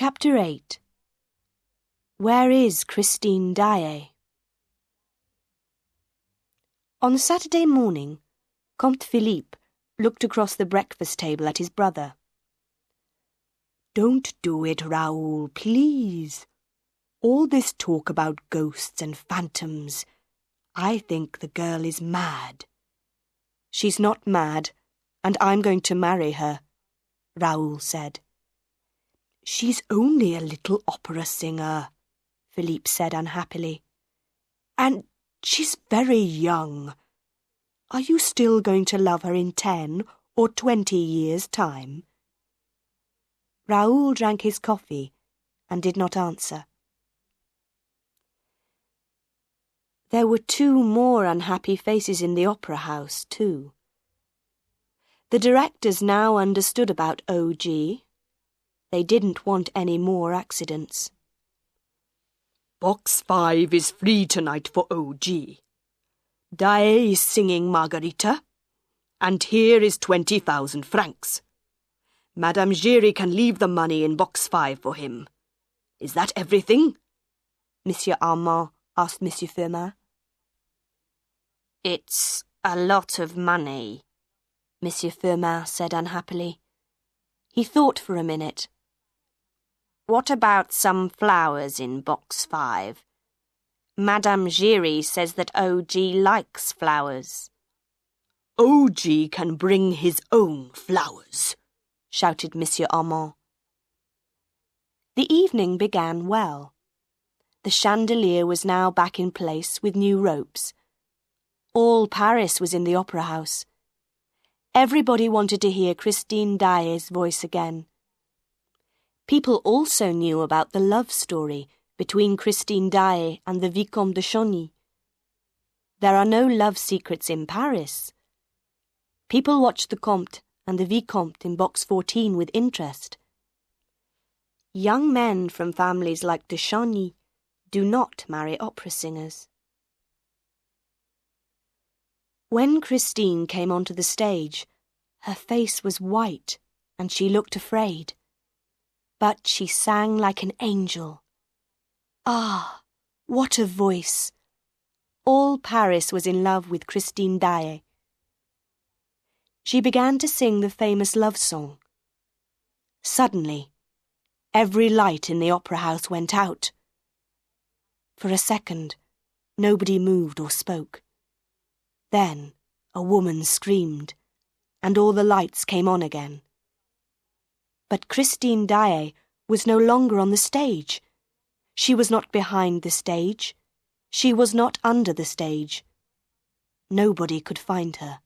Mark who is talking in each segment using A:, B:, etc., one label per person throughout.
A: Chapter 8. Where is Christine Daae? On Saturday morning, Comte Philippe looked across the breakfast table at his brother. "Don't do it, Raoul, please. All this talk about ghosts and phantoms. I think the girl is mad." "She's not mad, and I'm going to marry her," Raoul said. "She's only a little opera singer," Philippe said unhappily. "And she's very young. Are you still going to love her in 10 or 20 years' time?" Raoul drank his coffee and did not answer. There were 2 more unhappy faces in the opera house, too. The directors now understood about O.G. They didn't want any more accidents.
B: "Box 5 is free tonight for O.G. Daae is singing Margarita, and here is 20,000 francs. Madame Giry can leave the money in box 5 for him. Is that everything?"
A: Monsieur Armand asked Monsieur Firmin.
C: "It's a lot of money,"
A: Monsieur Firmin said unhappily. He thought for a minute.
C: "What about some flowers in box 5? Madame Giry says that O.G. likes flowers."
B: "O.G. can bring his own flowers,"
A: shouted Monsieur Armand. The evening began well. The chandelier was now back in place with new ropes. All Paris was in the opera house. Everybody wanted to hear Christine Daae's voice again. People also knew about the love story between Christine Daae and the Vicomte de Chagny. There are no love secrets in Paris. People watched the Comte and the Vicomte in box 14 with interest. Young men from families like de Chagny do not marry opera singers. When Christine came onto the stage, her face was white and she looked afraid. But she sang like an angel. Ah, what a voice! All Paris was in love with Christine Daae. She began to sing the famous love song. Suddenly, every light in the opera house went out. For a second, nobody moved or spoke. Then a woman screamed, and all the lights came on again. But Christine Daae was no longer on the stage. She was not behind the stage. She was not under the stage. Nobody could find her.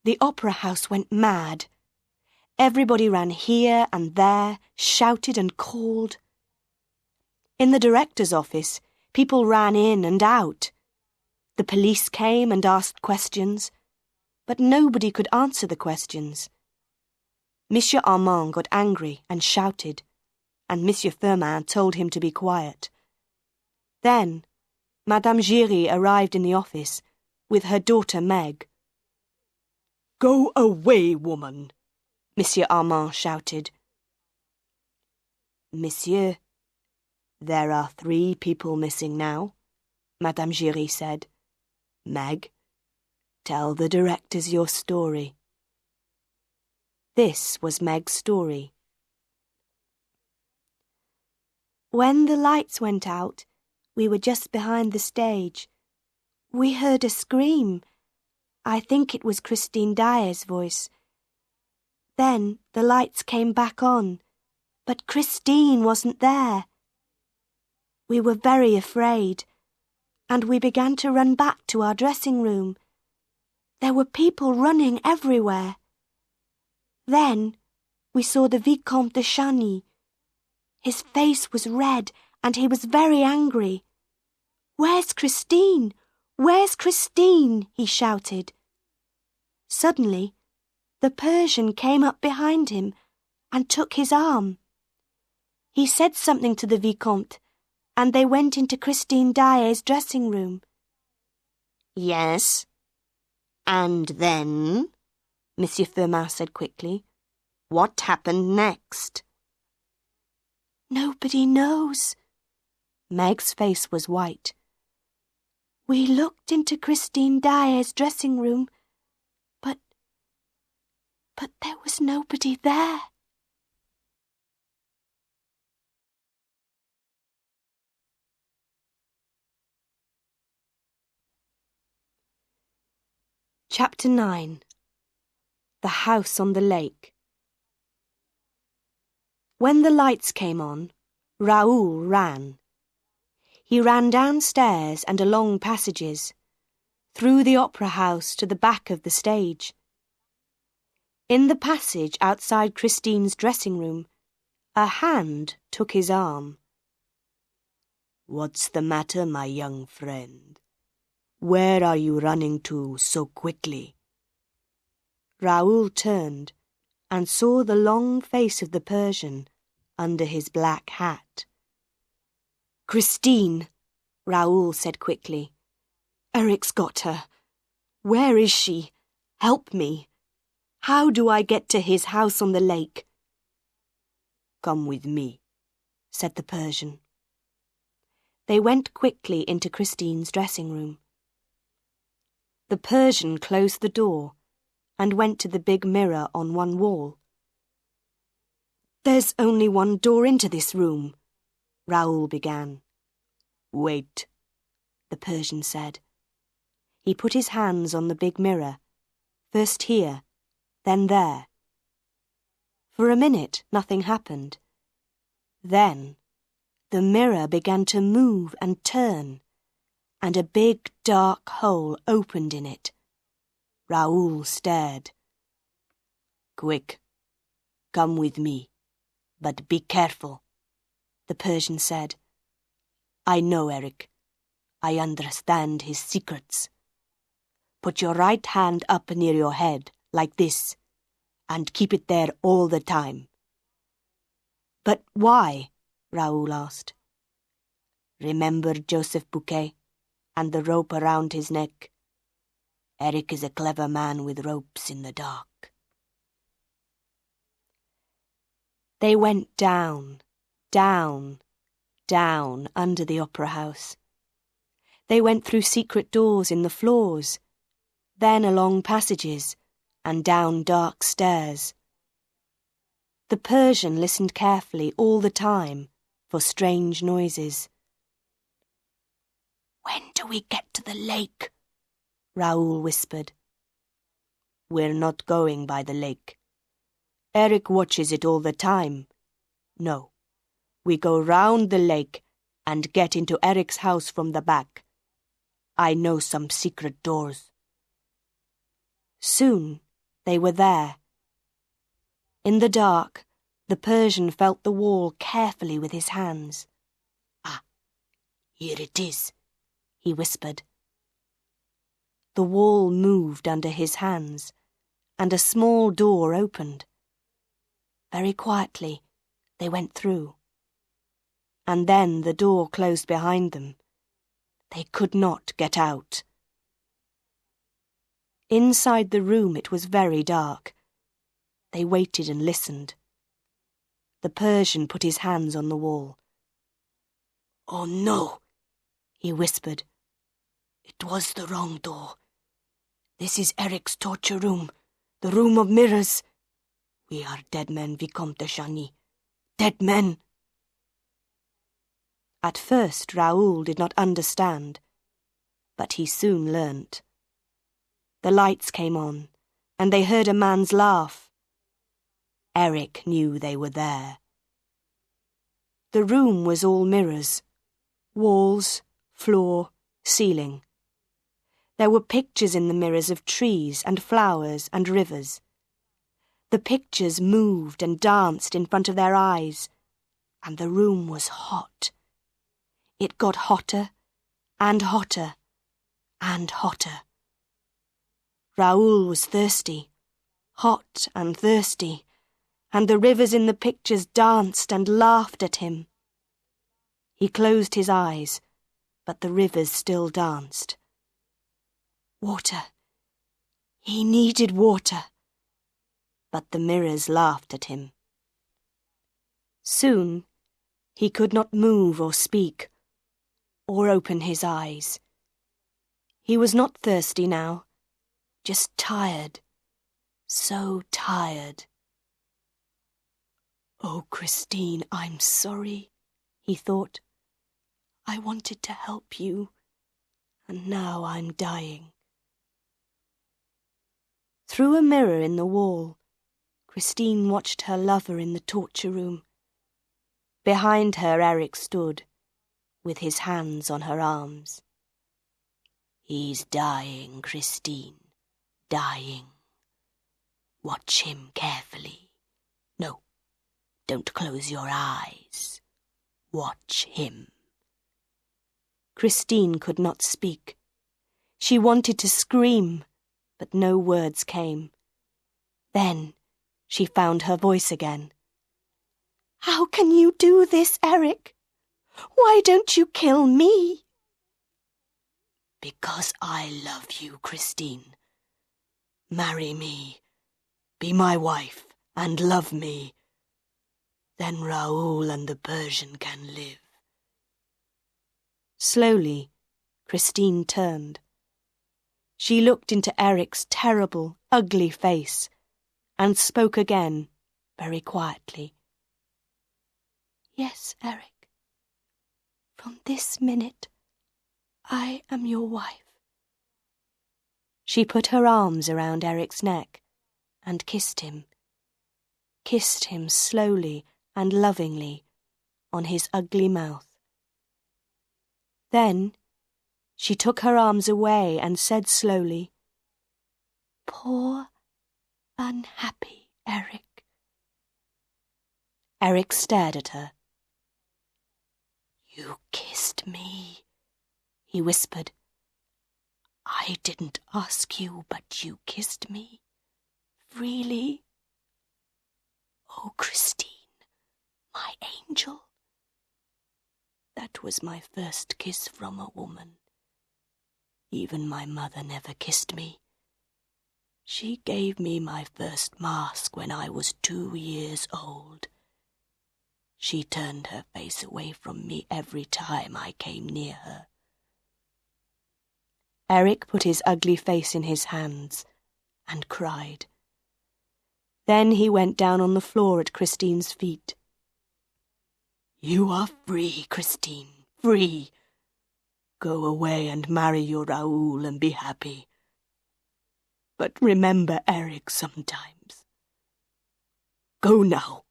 A: The opera house went mad. Everybody ran here and there, shouted and called. In the director's office, people ran in and out. The police came and asked questions, but nobody could answer the questions. Monsieur Armand got angry and shouted, and Monsieur Firmin told him to be quiet. Then, Madame Giry arrived in the office with her daughter Meg.
B: "Go away, woman,"
A: Monsieur Armand shouted. "Monsieur, there are 3 people missing now," Madame Giry said. "Meg, tell the directors your story." This was Meg's story. "When the lights went out, we were just behind the stage. We heard a scream. I think it was Christine Daae's voice. Then the lights came back on, but Christine wasn't there. We were very afraid, and we began to run back to our dressing room. There were people running everywhere. Then we saw the Vicomte de Chagny. His face was red and he was very angry. 'Where's Christine? Where's Christine?' he shouted. Suddenly, the Persian came up behind him and took his arm. He said something to the Vicomte, and they went into Christine Daae's dressing room."
C: "Yes. And then?" Monsieur Firmin said quickly. "What happened next?"
A: Nobody knows. Meg's face was white. We looked into Christine Dyer's dressing room, but there was nobody there. Chapter 9. The House on the Lake. When the lights came on, Raoul ran. He ran downstairs and along passages, through the opera house to the back of the stage. In the passage outside Christine's dressing room, a hand took his arm.
B: "What's the matter, my young friend? Where are you running to so quickly?"
A: Raoul turned and saw the long face of the Persian under his black hat. "Christine," Raoul said quickly. "Eric's got her. Where is she? Help me. How do I get to his house on the lake?"
B: "Come with me,"
A: said the Persian. They went quickly into Christine's dressing room. The Persian closed the door and went to the big mirror on one wall. "There's only one door into this room," Raoul began.
B: "Wait,"
A: the Persian said. He put his hands on the big mirror, first here, then there. For a minute, nothing happened. Then the mirror began to move and turn, and a big dark hole opened in it. Raoul stared.
B: "Quick, come with me, but be careful,"
A: the Persian said.
B: "I know Eric. I understand his secrets. Put your right hand up near your head, like this, and keep it there all the time."
A: "But why?" Raoul asked.
B: "Remember Joseph Bouquet and the rope around his neck? Eric is a clever man with ropes in the dark."
A: They went down, down, down under the opera house. They went through secret doors in the floors, then along passages and down dark stairs. The Persian listened carefully all the time for strange noises.
C: "When do we get to the lake?"
A: Raoul whispered.
B: "We're not going by the lake. Eric watches it all the time. No, we go round the lake and get into Eric's house from the back. I know some secret doors."
A: Soon they were there. In the dark, the Persian felt the wall carefully with his hands.
B: "Ah, here it is,"
A: he whispered. The wall moved under his hands, and a small door opened. Very quietly, they went through. And then the door closed behind them. They could not get out. Inside the room it was very dark. They waited and listened. The Persian put his hands on the wall.
B: "Oh no,"
A: he whispered.
B: "It was the wrong door. This is Eric's torture room, the room of mirrors. We are dead men, Vicomte de Chagny. Dead men."
A: At first Raoul did not understand, but he soon learnt. The lights came on, and they heard a man's laugh. Eric knew they were there. The room was all mirrors, walls, floor, ceiling. There were pictures in the mirrors of trees and flowers and rivers. The pictures moved and danced in front of their eyes, and the room was hot. It got hotter and hotter and hotter. Raoul was thirsty, hot and thirsty, and the rivers in the pictures danced and laughed at him. He closed his eyes, but the rivers still danced. Water. He needed water. But the mirrors laughed at him. Soon, He could not move or speak, or open his eyes. He was not thirsty now, just tired, so tired. "Oh, Christine, I'm sorry," he thought. "I wanted to help you, and now I'm dying." Through a mirror in the wall, Christine watched her lover in the torture room. Behind her Eric stood, with his hands on her arms. "He's dying, Christine, dying. Watch him carefully. No, don't close your eyes. Watch him." Christine could not speak. She wanted to scream, but no words came. Then she found her voice again. "How can you do this, Eric? Why don't you kill me?" "Because I love you, Christine. Marry me, be my wife, and love me. Then Raoul and the Persian can live." Slowly, Christine turned. She looked into Eric's terrible, ugly face and spoke again, very quietly. "Yes, Eric. From this minute, I am your wife." She put her arms around Eric's neck and kissed him slowly and lovingly on his ugly mouth. Then she took her arms away and said slowly, "Poor, unhappy Eric." Eric stared at her. "You kissed me," he whispered. "I didn't ask you, but you kissed me. Freely. Oh, Christine, my angel. That was my first kiss from a woman. Even my mother never kissed me. She gave me my first mask when I was 2 years old. She turned her face away from me every time I came near her." Eric put his ugly face in his hands and cried. Then he went down on the floor at Christine's feet. "You are free, Christine, free. Go away and marry your Raoul and be happy. But remember Eric sometimes. Go now,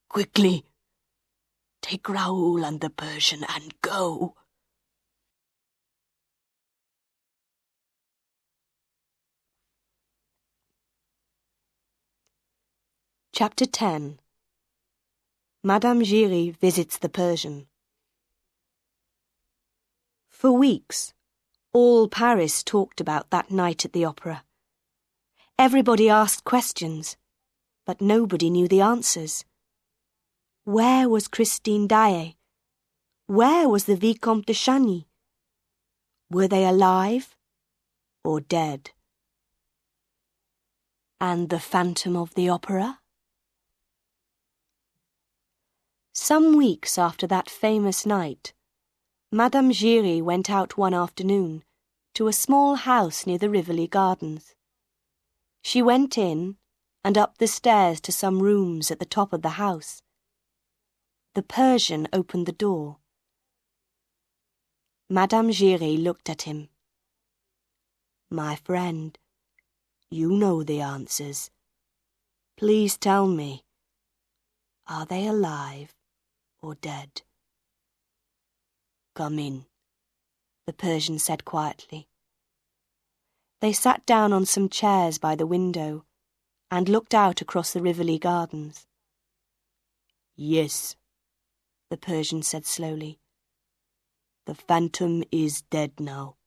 A: quickly. Take Raoul and the Persian and go." Chapter 10. Madame Giry visits the Persian. For weeks, all Paris talked about that night at the opera. Everybody asked questions, but nobody knew the answers. Where was Christine Daae? Where was the Vicomte de Chagny? Were they alive or dead? And the Phantom of the Opera? Some weeks after that famous night, Madame Giry went out one afternoon to a small house near the Rivoli Gardens. She went in and up the stairs to some rooms at the top of the house. The Persian opened the door. Madame Giry looked at him. "My friend, you know the answers. Please tell me, are they alive or dead?" "Come in," the Persian said quietly. They sat down on some chairs by the window and looked out across the Rivoli Gardens. "Yes," the Persian said slowly. "The Phantom is dead now.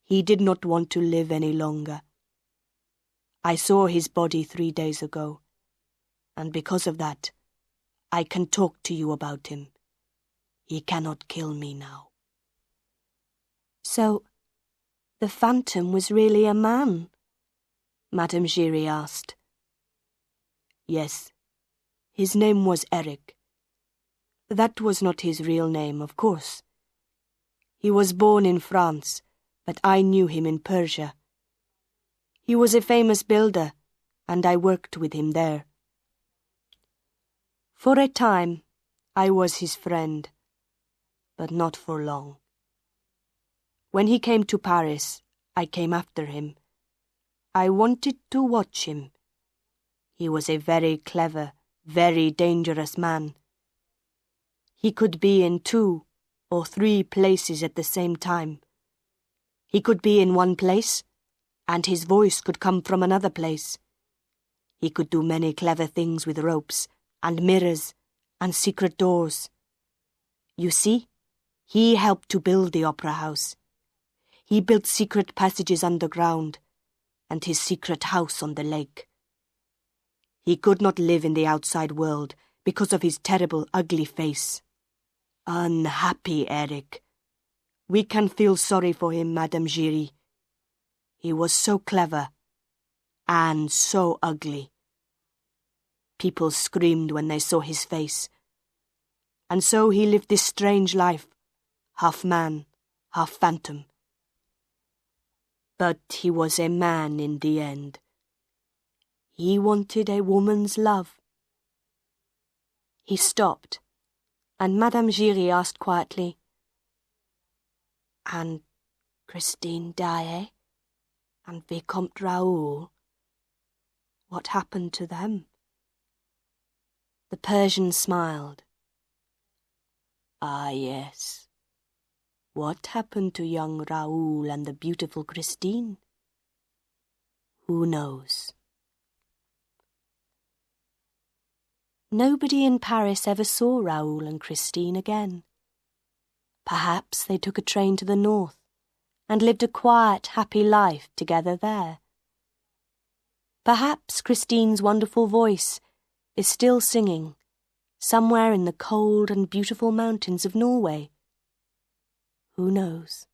A: He did not want to live any longer. I saw his body 3 days ago, and because of that, I can talk to you about him. He cannot kill me now." "So, the Phantom was really a man?" Madame Giry asked. "Yes, his name was Eric.
B: That was not his real name, of course. He was born in France, but I knew him in Persia. He was a famous builder, and I worked with him there. For a time, I was his friend, but not for long. When he came to Paris, I came after him. I wanted to watch him. He was a very clever, very dangerous man. He could be in 2 or 3 places at the same time. He could be in one place, and his voice could come from another place. He could do many clever things with ropes, and mirrors, and secret doors. You see, he helped to build the opera house. He built secret passages underground, and his secret house on the lake. He could not live in the outside world because of his terrible, ugly face. Unhappy Eric. We can feel sorry for him, Madame Giry. He was so clever, and so ugly. People screamed when they saw his face. And so he lived this strange life, half man, half phantom. But he was a man in the end. He wanted a woman's love. He stopped, and Madame Giry asked quietly, "And Christine Daae and Vicomte Raoul, what happened to them?" The Persian smiled. "Ah, yes. What happened to young Raoul and the beautiful Christine? Who knows?" Nobody in Paris ever saw Raoul and Christine again. Perhaps they took a train to the north and lived a quiet, happy life together there. Perhaps Christine's wonderful voice is still singing somewhere in the cold and beautiful mountains of Norway. Who knows?